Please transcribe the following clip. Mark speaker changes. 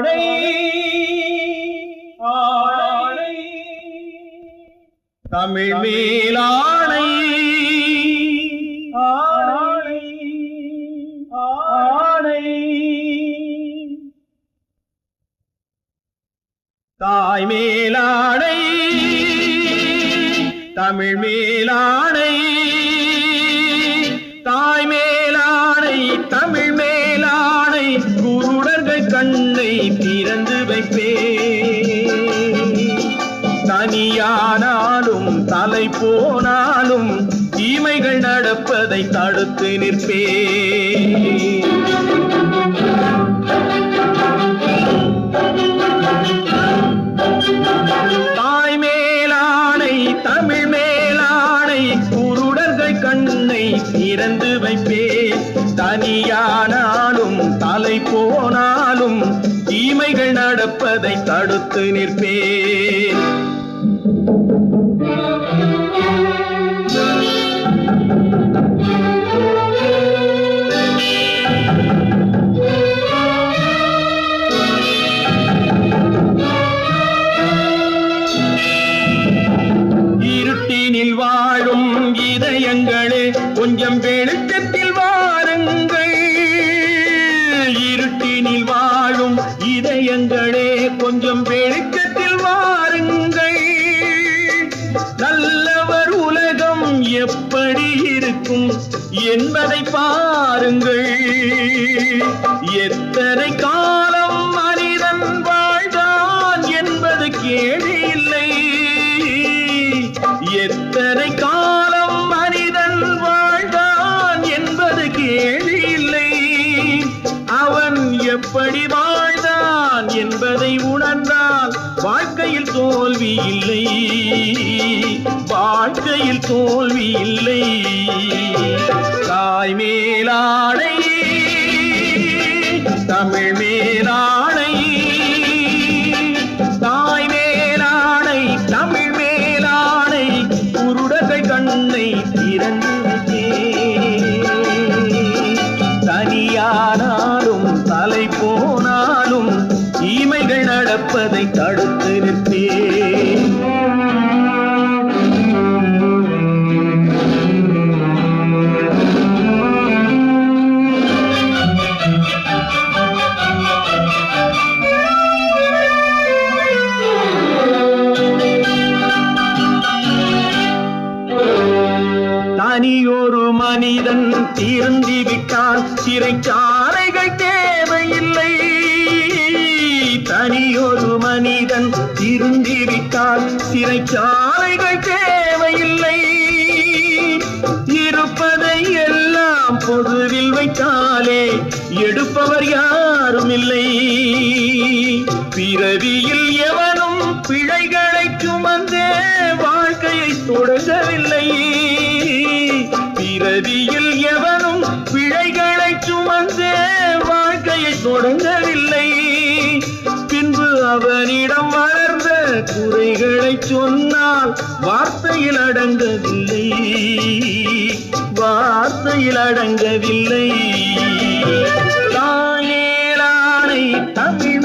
Speaker 1: ஆடை ஆடை தமிழ் மேலாடை ஆடை ஆடை தாய் மேலாடை தமிழ் மேலாடை தாய் மேலாடை தமிழ் மேலாடை குருடர்கள் கண்ணை திறந்து வைப்பே தனியானாலும் தலை போனாலும் தீமைகள் நடப்பதை தடுத்து நிற்பே தாய் மேலாடை தமிழ் மேலாடை குருடர்கள் கண்ணை திறந்து வைப்பே தனியானாலும் தலை போனாலும் தீமைகள் நடப்பதை தடுத்து நிற்பே இருட்டினில் வாழும் இதயங்களே கொஞ்சம் வெளிச்சத்தில் வாருங்கள் இருட்டினில் வாழும் இதயங்களே கொஞ்சம் வெளிச்சத்தில் வாருங்கள் நல்லவர் உலகம் எப்படி இருக்கும் என்பதை பாருங்கள் எத்தனை காலம் மனிதன் வாழ்ந்தான் என்பது கேள்வி இல்லை எத்தனை காலம் மனிதன் வாழ்ந்தான் என்பது கேள்வி இல்லை அவன் எப்படி வாழ்ந்தான் என்பதை உணர்ந்தால் வாழ்க்கையில் தோல்வி இல்லை வாழ்க்கையில் தோல்வி இல்லை தாய் மேலாடை தமிழ் மேலாடை தாய் மேலாடை தமிழ் மேலாடை குருடர்கள் கண்ணை திறந்து வைத்தே தனியானாலும் தலை போனாலும் தீமைகள் நடப்பதை தடுத்து நிற்பே தனியொரு மனிதன் திருந்திவிட்டால் சிறைச்சாலைகள் தேவையில்லை தனியொரு மனிதன் திருந்திவிட்டால் சிறைச்சாலைகள் தேவையில்லை இருப்பதை எல்லாம் பொதுவில் வைத்தாலே எடுப்பவர் யாரும் இல்லை பிறவியில் எவனும் பிழைகளை சுமந்தே வாழ்க்கையை தொடங்கவில்லை பிறவியில் எவனும் பிழைகளை சுமந்தே வாழ்க்கையை தொடங்கவில்லை பின்பு அவனிடம் வளர்ந்த குறைகளை சொன்னால் வார்த்தையில் அடங்கவில்லை வார்த்தையில் அடங்கவில்லை தாய் மேலாடை தமிழ்